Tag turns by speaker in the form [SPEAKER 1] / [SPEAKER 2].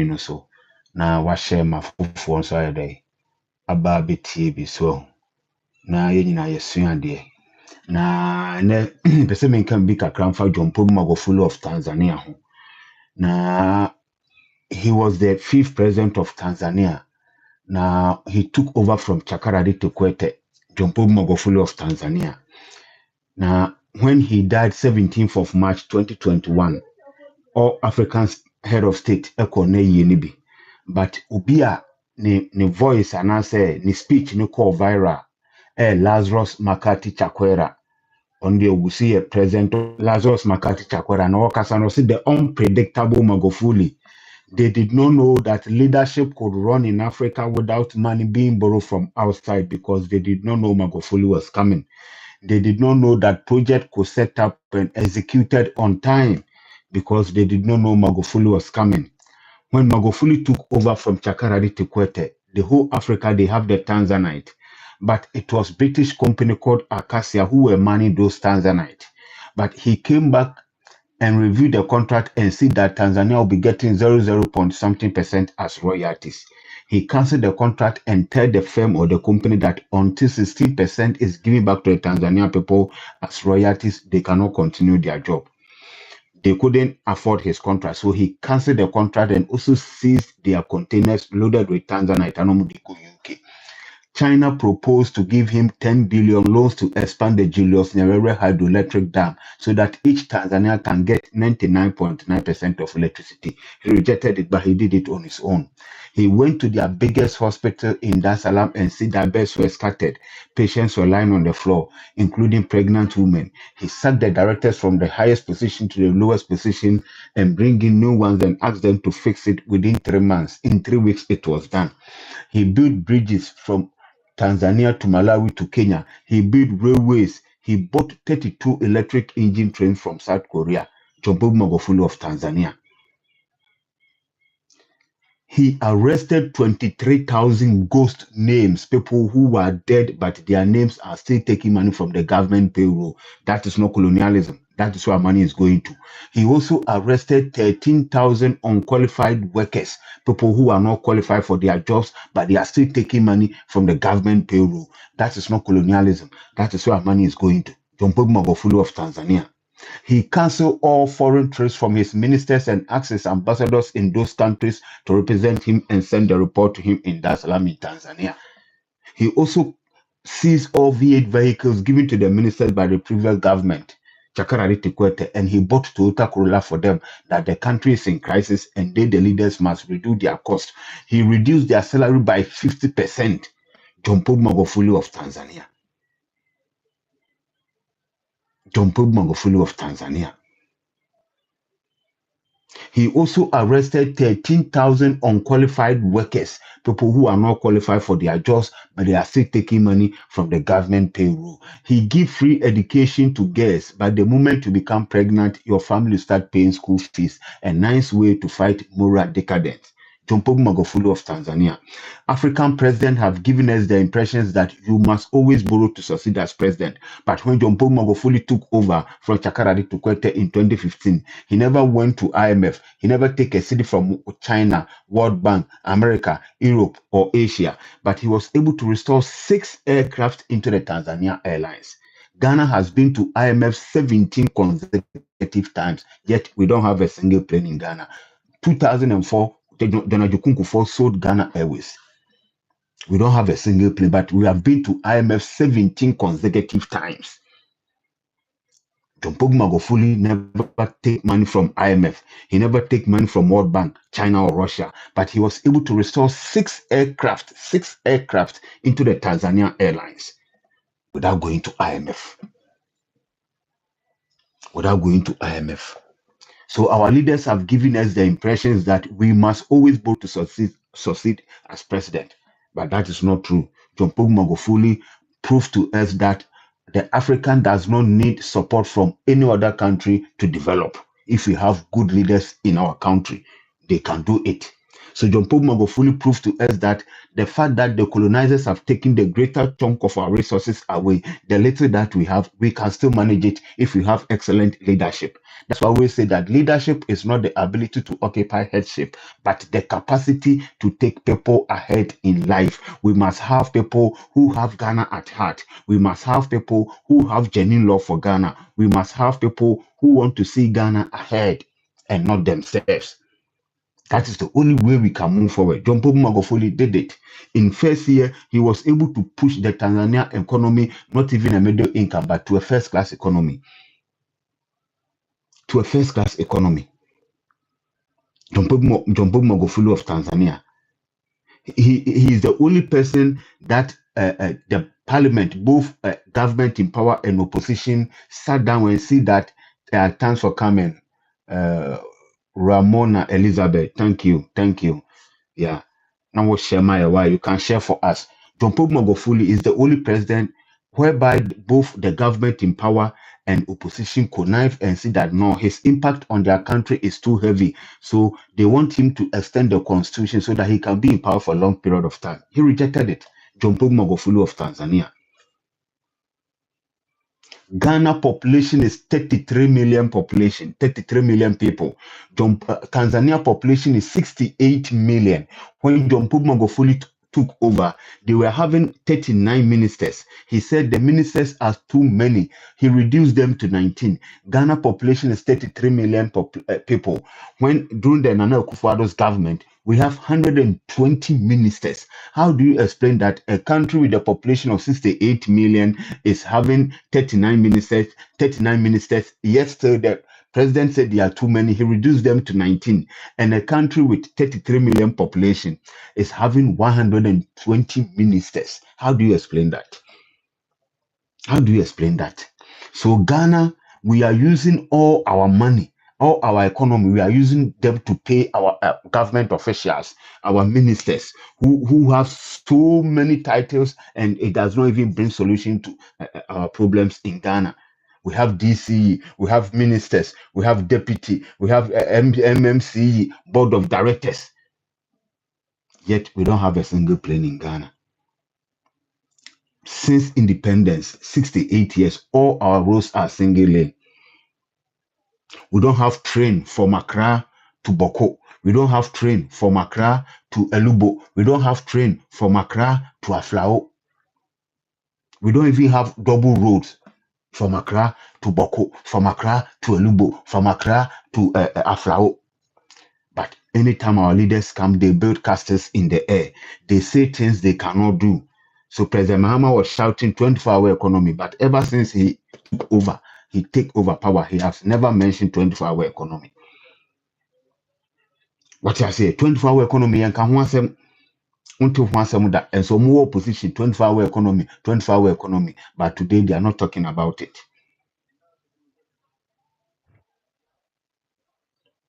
[SPEAKER 1] no so. Na wa share ma fufu nso ayede. Aba betie bi so. Na ye nyina yesua de. Na ne pese men kan bi kakra mfa John Pombe Magufuli of Tanzania ho. Na he was the 5th president of Tanzania. Now, he took over from Chakaradi Kikwete, John Pombe Magufuli of Tanzania. Now, when he died 17th of March 2021, all Africans head of state echo ne yenibi. But Ubia ne voice and answer ne speech ne call viral. Lazarus Makati Chakwera on the Obusi president Lazarus Makati Chakwera and all Kasano see the unpredictable Magufuli. They did not know that leadership could run in Africa without money being borrowed from outside because they did not know Magufuli was coming. They did not know that project could set up and executed on time because they did not know Magufuli was coming. When Magufuli took over from Chakaradi Kikwete, the whole Africa, they have the Tanzanite. But it was British company called Acacia who were manning those Tanzanite. But he came back and review the contract and see that Tanzania will be getting 00 point something percent as royalties. He cancelled the contract and tell the firm or the company that until 16% is given back to the Tanzania people as royalties, they cannot continue their job. They couldn't afford his contract, so he cancelled the contract and also seized their containers loaded with Tanzanite and UK. China proposed to give him 10 billion loans to expand the Julius Nyerere hydroelectric dam so that each Tanzania can get 99.9% of electricity. He rejected it, but he did it on his own. He went to their biggest hospital in Dar es Salaam and see that beds were scattered. Patients were lying on the floor, including pregnant women. He sacked the directors from the highest position to the lowest position and bring in new ones and asked them to fix it within 3 months. In 3 weeks, it was done. He built bridges from Tanzania to Malawi to Kenya. He built railways. He bought 32 electric engine trains from South Korea. John Pombe Magufuli of Tanzania. He arrested 23,000 ghost names, people who were dead, but their names are still taking money from the government payroll. That is not colonialism. That is where money is going to. He also arrested 13,000 unqualified workers, people who are not qualified for their jobs, but they are still taking money from the government payroll. That is not colonialism. That is where money is going to. John Pombe Magufuli of Tanzania. He canceled all foreign trips from his ministers and asked his ambassadors in those countries to represent him and send a report to him in Dar es Salaam in Tanzania. He also seized all V8 vehicles given to the ministers by the previous government, Chakaradi Kikwete, and he bought Toyota Corolla for them that the country is in crisis and they, the leaders, must reduce their cost. He reduced their salary by 50%. John Pombe Magufuli of Tanzania. John Pombe Magufuli of Tanzania. He also arrested 13,000 unqualified workers, people who are not qualified for their jobs, but they are still taking money from the government payroll. He gives free education to girls, but the moment you become pregnant, your family start paying school fees. A nice way to fight moral decadence. John Pombe Magufuli of Tanzania. African presidents have given us the impressions that you must always borrow to succeed as president. But when John Pombe Magufuli took over from Chakaradi Kikwete in 2015, he never went to IMF. He never took a city from China, World Bank, America, Europe, or Asia. But he was able to restore 6 aircraft into the Tanzania Airlines. Ghana has been to IMF 17 consecutive times, yet we don't have a single plane in Ghana. 2004, Donald Jokunkufor sold Ghana Airways. We don't have a single plane, but we have been to IMF 17 consecutive times. John Pombe Magufuli never take money from IMF. He never take money from World Bank, China, or Russia. But he was able to restore 6 aircraft into the Tanzania Airlines without going to IMF. So our leaders have given us the impressions that we must always vote to succeed as president. But that is not true. John Pombe Magufuli proved to us that the African does not need support from any other country to develop. If we have good leaders in our country, they can do it. So John Paul Magufuli proved to us that the fact that the colonizers have taken the greater chunk of our resources away, the little that we have, we can still manage it if we have excellent leadership. That's why we say that leadership is not the ability to occupy headship, but the capacity to take people ahead in life. We must have people who have Ghana at heart. We must have people who have genuine love for Ghana. We must have people who want to see Ghana ahead and not themselves. That is the only way we can move forward. John Pombe Magufuli did it. In first year, he was able to push the Tanzania economy, not even a middle income, but to a first-class economy. To a first-class economy. John Pombe Magufuli of Tanzania. He is the only person that the parliament, both government in power and opposition, sat down and see that thanks for coming. Ramona Elizabeth, thank you. Yeah. Now we'll share my why you can share for us. John Pombe Magufuli is the only president whereby both the government in power and opposition connive and see that no, his impact on their country is too heavy. So they want him to extend the constitution so that he can be in power for a long period of time. He rejected it. John Pombe Magufuli of Tanzania. Ghana population is 33 million population, 33 million people. Tanzania population is 68 million. When John Pombe Magufuli took over, they were having 39 ministers. He said the ministers are too many. He reduced them to 19. Ghana population is 33 million people. When during the Nana Akufo-Addo's government, we have 120 ministers. How do you explain that a country with a population of 68 million is having 39 ministers? 39 ministers. Yesterday, the president said there are too many. He reduced them to 19. And a country with 33 million population is having 120 ministers. How do you explain that? How do you explain that? So Ghana, we are using all our money, all our economy, we are using them to pay our government officials, our ministers, who have so many titles, and it does not even bring solution to our problems in Ghana. We have DCE, we have ministers, we have deputy, we have MMCE, board of directors. Yet we don't have a single plane in Ghana. Since independence, 68 years, all our roads are single lane. We don't have train from Accra to Boko. We don't have train from Accra to Elubo. We don't have train from Accra to Aflao. We don't even have double roads from Accra to Boko, from Accra to Elubo, from Accra to Aflao. But anytime our leaders come, they build castles in the air. They say things they cannot do. So President Mahama was shouting 24-hour economy, but ever since he take over power, he has never mentioned 24-hour economy. What I say, 24-hour economy, and can one say, and so more opposition, 24-hour economy, 24-hour economy. But today they are not talking about it.